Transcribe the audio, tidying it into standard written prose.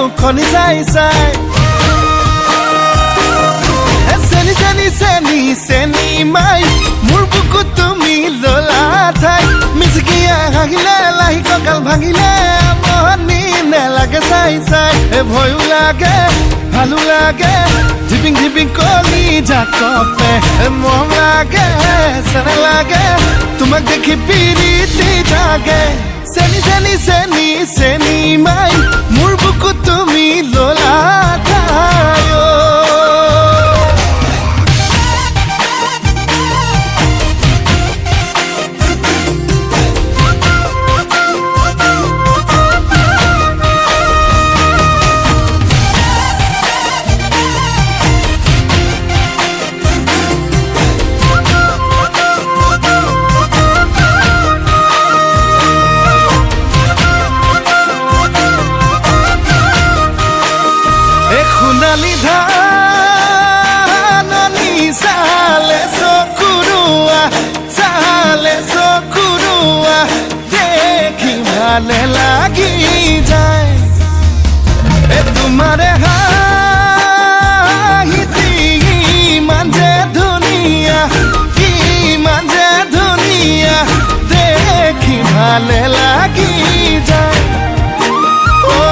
মুখনি চাই চাই চেনি চেনি চেনি চেনি মাই মোৰ বুকুত তুমি ললা ঠাই মিচিকিয়া হাগিলে লাহি কঁকাল ভাঙিলে মহনি নেলাগে চাই চাই ভয়ো লাগে ভালো লাগে ধিপিং ধিপিং কলি জাকপে মৰম লাগে চেনে লাগে তোমাক দেখি পিৰিতি জাগে চেনি চেনি চেনি চেনি মাই মোৰ বুকুত তুমি ললা ঠাই সোণালী ধাননি চালে চকুৰুৱা দেখি ভালে লাগি যায় তোমাৰে হাঁহিতি ইমান যে ধুনীয়া দেখি ভালে